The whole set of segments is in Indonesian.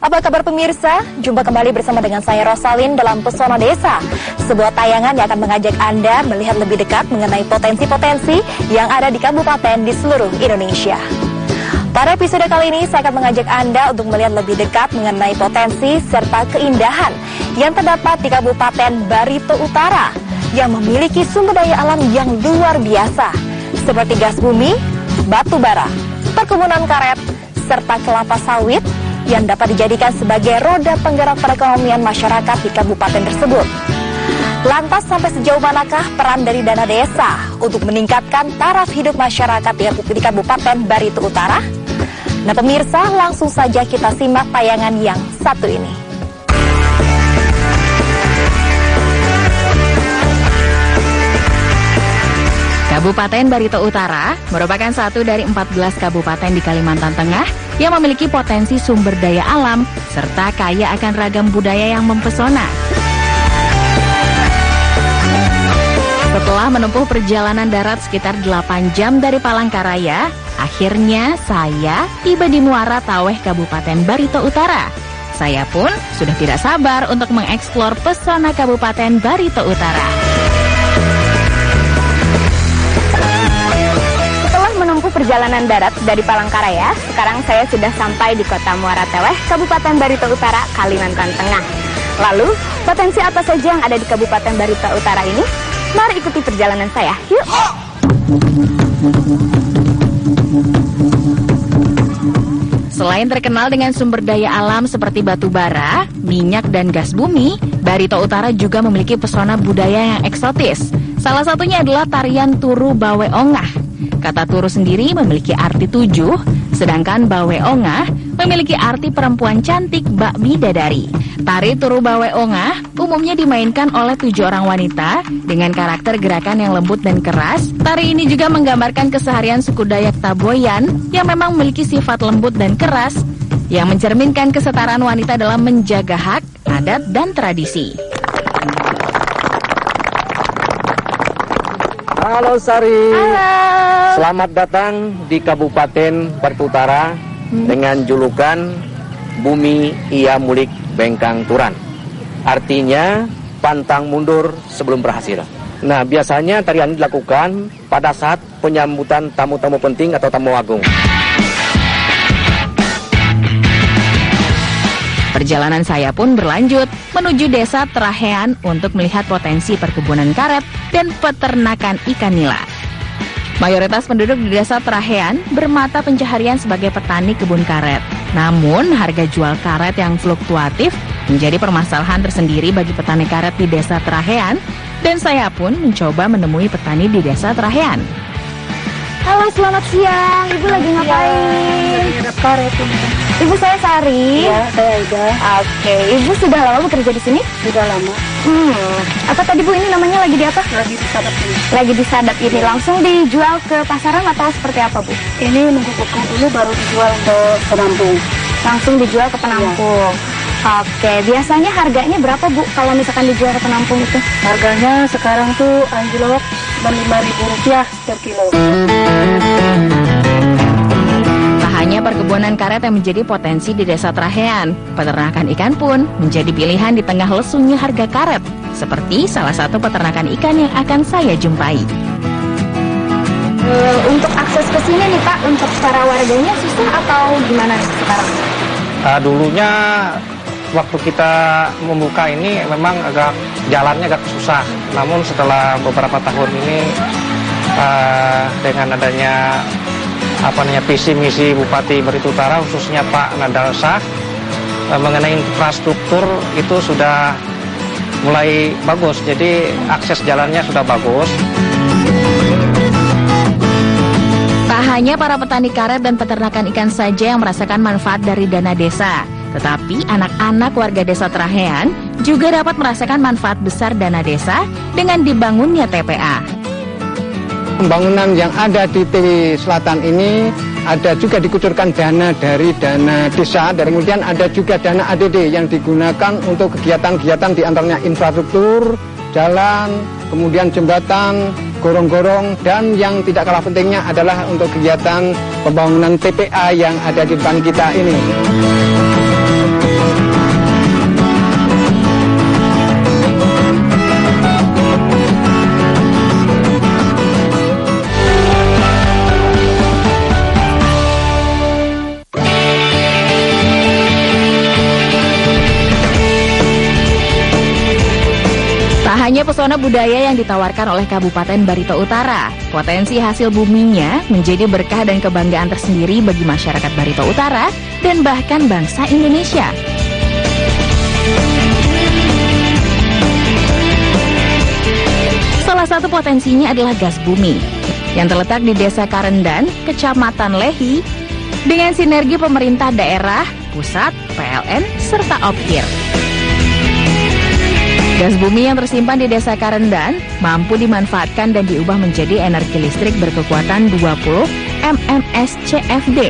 Apa kabar pemirsa? Jumpa kembali bersama dengan saya Rosalin dalam Pesona Desa, sebuah tayangan yang akan mengajak Anda melihat lebih dekat mengenai potensi-potensi yang ada di kabupaten di seluruh Indonesia. Pada episode kali ini saya akan mengajak Anda untuk melihat lebih dekat mengenai potensi serta keindahan yang terdapat di Kabupaten Barito Utara yang memiliki sumber daya alam yang luar biasa seperti gas bumi, batu bara, perkebunan karet, serta kelapa sawit yang dapat dijadikan sebagai roda penggerak perekonomian masyarakat di kabupaten tersebut. Lantas sampai sejauh manakah peran dari dana desa untuk meningkatkan taraf hidup masyarakat di Kabupaten Barito Utara? Nah pemirsa, langsung saja kita simak tayangan yang satu ini. Kabupaten Barito Utara merupakan satu dari 14 kabupaten di Kalimantan Tengah yang memiliki potensi sumber daya alam serta kaya akan ragam budaya yang mempesona. Setelah menempuh perjalanan darat sekitar 8 jam dari Palangkaraya, akhirnya saya tiba di Muara Taweh, Kabupaten Barito Utara. Saya pun sudah tidak sabar untuk mengeksplor pesona Kabupaten Barito Utara. Menempuh perjalanan darat dari Palangkaraya, sekarang saya sudah sampai di kota Muara Taweh, Kabupaten Barito Utara, Kalimantan Tengah. Lalu, potensi apa saja yang ada di Kabupaten Barito Utara ini? Mari ikuti perjalanan saya, yuk! Selain terkenal dengan sumber daya alam seperti batu bara, minyak, dan gas bumi, Barito Utara juga memiliki pesona budaya yang eksotis. Salah satunya adalah tarian Turu Bawe Ongah. Kata Turu sendiri memiliki arti 7, sedangkan Bawe Ongah memiliki arti perempuan cantik bak bidadari. Tari Turu Bawe Ongah umumnya dimainkan oleh 7 orang wanita dengan karakter gerakan yang lembut dan keras. Tari ini juga menggambarkan keseharian suku Dayak Taboyan yang memang memiliki sifat lembut dan keras yang mencerminkan kesetaraan wanita dalam menjaga hak, adat, dan tradisi. Halo Sari. Halo. Selamat datang di Kabupaten Barito Utara dengan julukan Bumi Ia Mulik Bengkang Turan. Artinya pantang mundur sebelum berhasil. Nah, biasanya tarian ini dilakukan pada saat penyambutan tamu-tamu penting atau tamu agung. Perjalanan saya pun berlanjut menuju desa Trahean untuk melihat potensi perkebunan karet dan peternakan ikan nila. Mayoritas penduduk di desa Trahean bermata pencaharian sebagai petani kebun karet. Namun, harga jual karet yang fluktuatif menjadi permasalahan tersendiri bagi petani karet di desa Trahean, dan saya pun mencoba menemui petani di desa Trahean. Halo, selamat siang. Ibu lagi ngapain? Karet ini. Ibu, saya Sari. Ya, saya Ida. Oke, Ibu sudah lama bekerja di sini? Sudah lama. Apa tadi Bu, ini namanya lagi di apa? Lagi disadap ini. Lagi disadap ini. Langsung dijual ke pasaran atau seperti apa Bu? Ini nunggu beku dulu baru dijual ke penampung. Langsung dijual ke penampung. Oke, biasanya harganya berapa Bu kalau misalkan dijual ke penampung itu? Harganya sekarang tuh anjlok Rp5.000 per kilo. Tak hanya perkebunan karet yang menjadi potensi di desa Trahean, peternakan ikan pun menjadi pilihan di tengah lesunya harga karet, seperti salah satu peternakan ikan yang akan saya jumpai. Untuk akses ke sini nih Pak, untuk para warganya susah atau gimana sekarang? Dulunya waktu kita membuka ini memang jalannya agak susah. Namun setelah beberapa tahun ini dengan adanya visi misi Bupati Barito Utara khususnya Pak Nadal Shah mengenai infrastruktur itu sudah mulai bagus. Jadi akses jalannya sudah bagus. Tak hanya para petani karet dan peternakan ikan saja yang merasakan manfaat dari dana desa, tetapi anak-anak warga desa Trahean juga dapat merasakan manfaat besar dana desa dengan dibangunnya TPA. Pembangunan yang ada di TV Selatan ini ada juga dikucurkan dana dari dana desa, dan kemudian ada juga dana ADD yang digunakan untuk kegiatan-kegiatan di antaranya infrastruktur, jalan, kemudian jembatan, gorong-gorong, dan yang tidak kalah pentingnya adalah untuk kegiatan pembangunan TPA yang ada di depan kita ini. hanya pesona budaya yang ditawarkan oleh Kabupaten Barito Utara, potensi hasil buminya menjadi berkah dan kebanggaan tersendiri bagi masyarakat Barito Utara dan bahkan bangsa Indonesia. Salah satu potensinya adalah gas bumi yang terletak di Desa Karendan, Kecamatan Lehi, dengan sinergi pemerintah daerah, pusat, PLN, serta OPKIR. Gas bumi yang tersimpan di Desa Karendan mampu dimanfaatkan dan diubah menjadi energi listrik berkekuatan 20 mms CFD.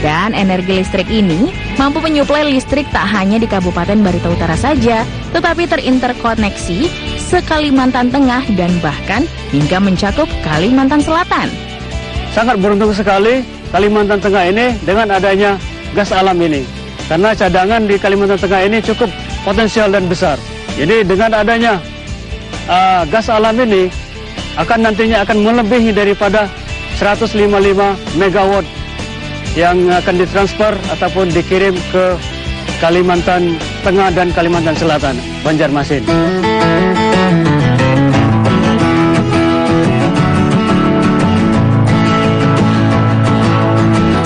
Dan energi listrik ini mampu menyuplai listrik tak hanya di Kabupaten Barito Utara saja, tetapi terinterkoneksi se-Kalimantan Tengah dan bahkan hingga mencakup Kalimantan Selatan. Sangat beruntung sekali Kalimantan Tengah ini dengan adanya gas alam ini. Karena cadangan di Kalimantan Tengah ini cukup potensial dan besar. Jadi dengan adanya gas alam ini nantinya akan melebihi daripada 155 megawatt yang akan ditransfer ataupun dikirim ke Kalimantan Tengah dan Kalimantan Selatan, Banjarmasin.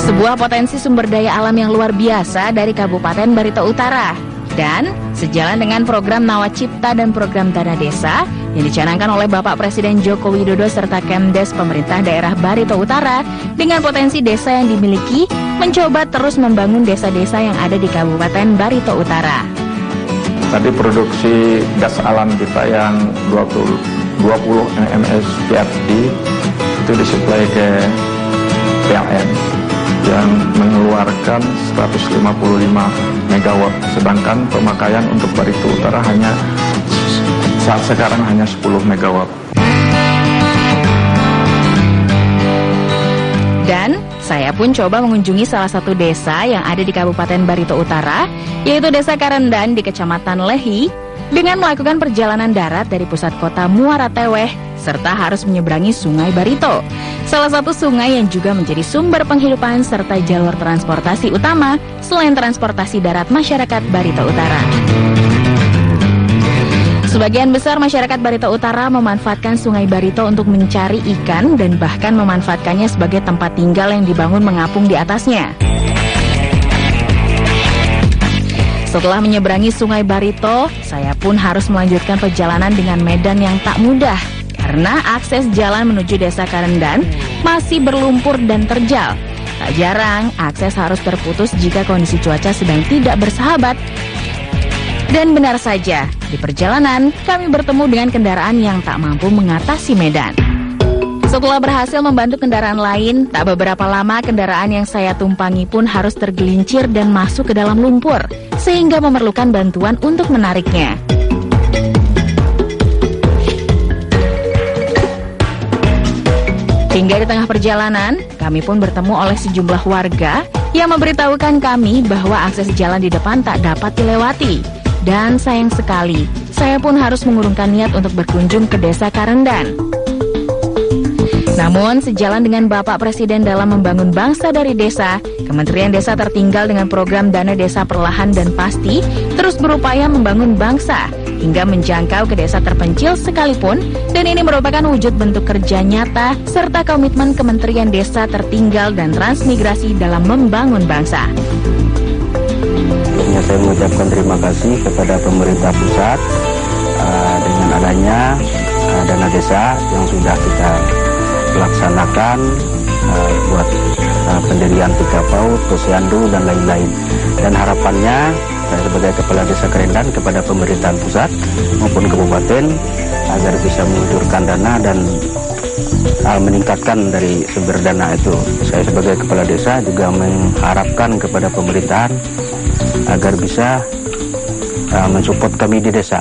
Sebuah potensi sumber daya alam yang luar biasa dari Kabupaten Barito Utara. Dan sejalan dengan program Nawacipta dan program Dana Desa yang dicanangkan oleh Bapak Presiden Joko Widodo serta Kemdes pemerintah daerah Barito Utara, dengan potensi desa yang dimiliki, mencoba terus membangun desa-desa yang ada di Kabupaten Barito Utara. Tadi produksi gas alam kita yang 20 mms CFD itu disuplai ke PLN yang mengeluarkan 155 megawatt, sedangkan pemakaian untuk Barito Utara saat sekarang hanya 10 megawatt. Dan saya pun coba mengunjungi salah satu desa yang ada di Kabupaten Barito Utara, yaitu Desa Karendan di Kecamatan Lehi, dengan melakukan perjalanan darat dari pusat kota Muara Teweh, serta harus menyeberangi Sungai Barito, salah satu sungai yang juga menjadi sumber penghidupan serta jalur transportasi utama selain transportasi darat masyarakat Barito Utara. Sebagian besar masyarakat Barito Utara memanfaatkan Sungai Barito untuk mencari ikan dan bahkan memanfaatkannya sebagai tempat tinggal yang dibangun mengapung di atasnya. Setelah menyeberangi Sungai Barito, saya pun harus melanjutkan perjalanan dengan medan yang tak mudah, karena akses jalan menuju Desa Karendan masih berlumpur dan terjal. Tak jarang, akses harus terputus jika kondisi cuaca sedang tidak bersahabat. Dan benar saja, di perjalanan kami bertemu dengan kendaraan yang tak mampu mengatasi medan. Setelah berhasil membantu kendaraan lain, tak beberapa lama kendaraan yang saya tumpangi pun harus tergelincir dan masuk ke dalam lumpur, sehingga memerlukan bantuan untuk menariknya. Hingga di tengah perjalanan, kami pun bertemu oleh sejumlah warga yang memberitahukan kami bahwa akses jalan di depan tak dapat dilewati. Dan sayang sekali, saya pun harus mengurungkan niat untuk berkunjung ke Desa Karendan. Namun, sejalan dengan Bapak Presiden dalam membangun bangsa dari desa, Kementerian Desa tertinggal dengan program Dana Desa Perlahan dan Pasti terus berupaya membangun bangsa hingga menjangkau ke desa terpencil sekalipun, dan ini merupakan wujud bentuk kerja nyata serta komitmen Kementerian Desa tertinggal dan transmigrasi dalam membangun bangsa. Sebelumnya saya mengucapkan terima kasih kepada pemerintah pusat dengan adanya dana desa yang sudah kita laksanakan buat pendirian Tika PAUD, Posyandu, dan lain-lain. Dan harapannya saya sebagai Kepala Desa Karendan kepada pemerintahan pusat maupun kabupaten agar bisa mengucurkan dana dan meningkatkan dari sumber dana itu. Saya sebagai Kepala Desa juga mengharapkan kepada pemerintahan agar bisa mensupport kami di desa.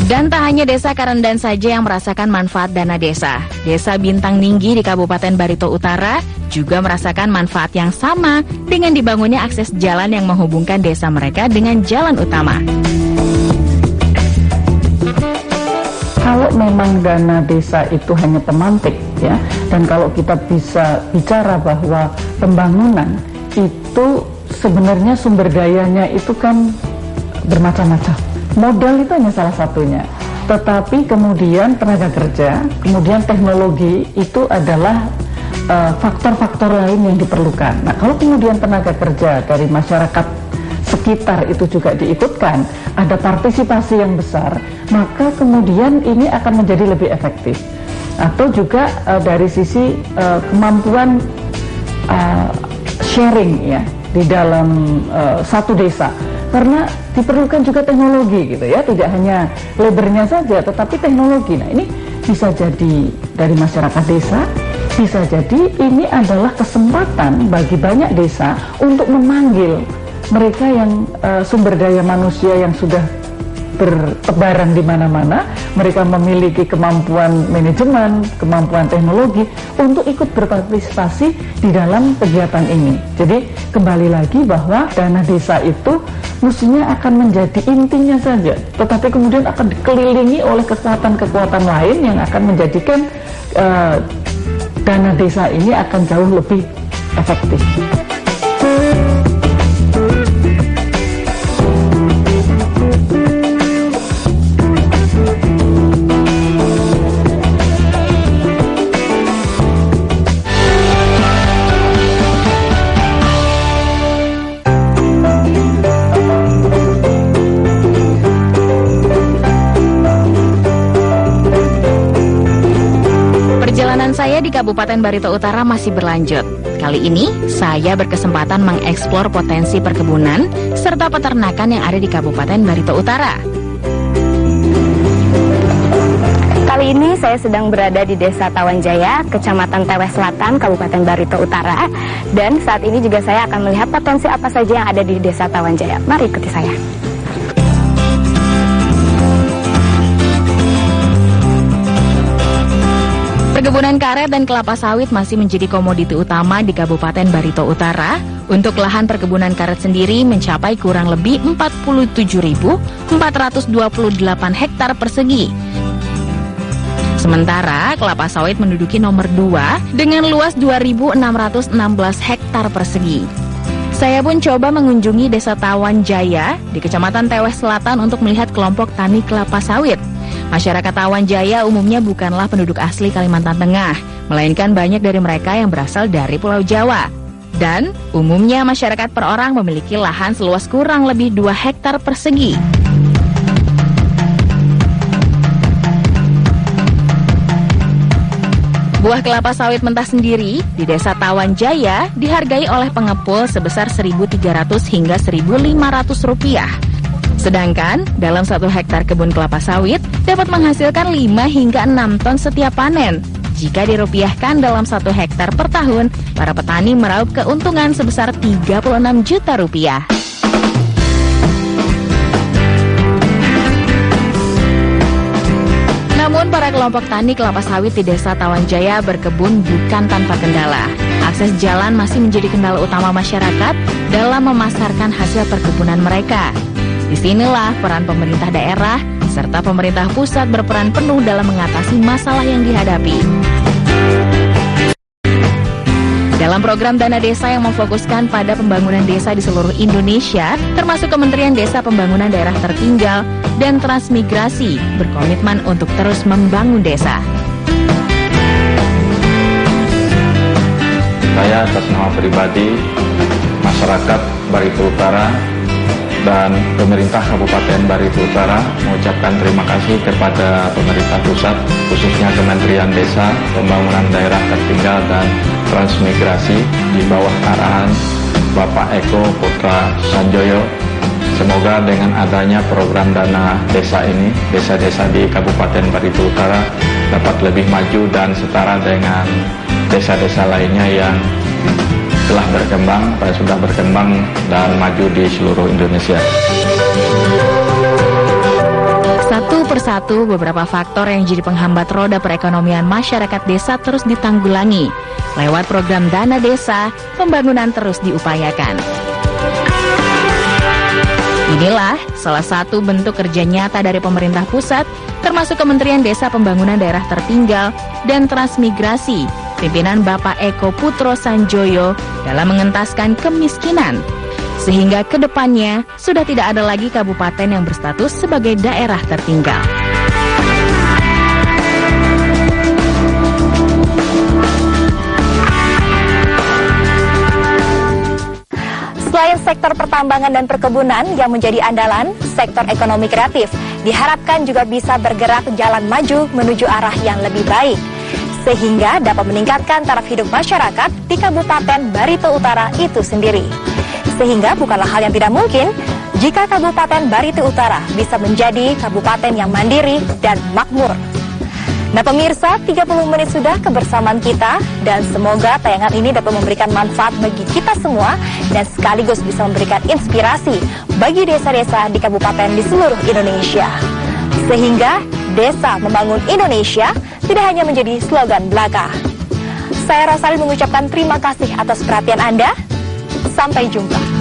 Dan tak hanya Desa Karendan saja yang merasakan manfaat dana desa. Desa Bintang Ninggi di Kabupaten Barito Utara juga merasakan manfaat yang sama dengan dibangunnya akses jalan yang menghubungkan desa mereka dengan jalan utama. Kalau memang dana desa itu hanya pemantik ya, dan kalau kita bisa bicara bahwa pembangunan itu sebenarnya sumber dayanya itu kan bermacam-macam. modal itu hanya salah satunya, tetapi kemudian tenaga kerja, kemudian teknologi itu adalah faktor-faktor lain yang diperlukan. Nah, kalau kemudian tenaga kerja dari masyarakat sekitar itu juga diikutkan, ada partisipasi yang besar, maka kemudian ini akan menjadi lebih efektif. Atau juga dari sisi kemampuan sharing ya di dalam satu desa, karena diperlukan juga teknologi gitu ya, tidak hanya labornya saja tetapi teknologi. Nah, ini bisa jadi dari masyarakat desa, bisa jadi ini adalah kesempatan bagi banyak desa untuk memanggil mereka yang sumber daya manusia yang sudah bertebaran di mana-mana, mereka memiliki kemampuan manajemen, kemampuan teknologi untuk ikut berpartisipasi di dalam kegiatan ini. Jadi kembali lagi bahwa dana desa itu mestinya akan menjadi intinya saja, tetapi kemudian akan dikelilingi oleh kekuatan-kekuatan lain yang akan menjadikan dana desa ini akan jauh lebih efektif. Saya di Kabupaten Barito Utara masih berlanjut. Kali ini, saya berkesempatan mengeksplor potensi perkebunan serta peternakan yang ada di Kabupaten Barito Utara. Kali ini saya sedang berada di Desa Tawanjaya, Kecamatan Tewes Selatan, Kabupaten Barito Utara. Dan saat ini juga saya akan melihat potensi apa saja yang ada di Desa Tawanjaya. Mari ikuti saya. Perkebunan karet dan kelapa sawit masih menjadi komoditi utama di Kabupaten Barito Utara. Untuk lahan perkebunan karet sendiri mencapai kurang lebih 47.428 hektar persegi. Sementara kelapa sawit menduduki nomor 2 dengan luas 2.616 hektar persegi. Saya pun coba mengunjungi Desa Tawanjaya di Kecamatan Tewes Selatan untuk melihat kelompok tani kelapa sawit. Masyarakat Tawanjaya umumnya bukanlah penduduk asli Kalimantan Tengah, melainkan banyak dari mereka yang berasal dari Pulau Jawa. Dan umumnya masyarakat per orang memiliki lahan seluas kurang lebih 2 hektar persegi. Buah kelapa sawit mentah sendiri di Desa Tawanjaya dihargai oleh pengepul sebesar Rp1.300 hingga Rp1.500. Sedangkan dalam 1 hektar kebun kelapa sawit dapat menghasilkan 5 hingga 6 ton setiap panen. Jika dirupiahkan dalam 1 hektar per tahun, para petani meraup keuntungan sebesar Rp36 juta. Namun para kelompok tani kelapa sawit di Desa Tawanjaya berkebun bukan tanpa kendala. Akses jalan masih menjadi kendala utama masyarakat dalam memasarkan hasil perkebunan mereka. Disinilah peran pemerintah daerah serta pemerintah pusat berperan penuh dalam mengatasi masalah yang dihadapi. Dalam program Dana Desa yang memfokuskan pada pembangunan desa di seluruh Indonesia, termasuk Kementerian Desa Pembangunan Daerah Tertinggal dan Transmigrasi berkomitmen untuk terus membangun desa. Saya atas nama pribadi, masyarakat Barito Utara, dan pemerintah Kabupaten Barito Utara mengucapkan terima kasih kepada pemerintah pusat, khususnya Kementerian Desa, Pembangunan Daerah Tertinggal dan Transmigrasi di bawah arahan Bapak Eko Putra Sanjoyo. Semoga dengan adanya program dana desa ini, desa-desa di Kabupaten Barito Utara dapat lebih maju dan setara dengan desa-desa lainnya yang telah berkembang, sudah berkembang dan maju di seluruh Indonesia. Satu persatu beberapa faktor yang jadi penghambat roda perekonomian masyarakat desa terus ditanggulangi. Lewat program Dana Desa, pembangunan terus diupayakan. Inilah salah satu bentuk kerja nyata dari pemerintah pusat, termasuk Kementerian Desa Pembangunan Daerah Tertinggal dan Transmigrasi, pimpinan Bapak Eko Putro Sanjoyo dalam mengentaskan kemiskinan. Sehingga kedepannya sudah tidak ada lagi kabupaten yang berstatus sebagai daerah tertinggal. Selain sektor pertambangan dan perkebunan yang menjadi andalan, sektor ekonomi kreatif diharapkan juga bisa bergerak jalan maju menuju arah yang lebih baik, sehingga dapat meningkatkan taraf hidup masyarakat di Kabupaten Barito Utara itu sendiri. Sehingga bukanlah hal yang tidak mungkin jika Kabupaten Barito Utara bisa menjadi kabupaten yang mandiri dan makmur. Nah pemirsa, 30 menit sudah kebersamaan kita dan semoga tayangan ini dapat memberikan manfaat bagi kita semua dan sekaligus bisa memberikan inspirasi bagi desa-desa di kabupaten di seluruh Indonesia. Sehingga Desa Membangun Indonesia tidak hanya menjadi slogan belaka. Saya Rosalin mengucapkan terima kasih atas perhatian Anda. Sampai jumpa.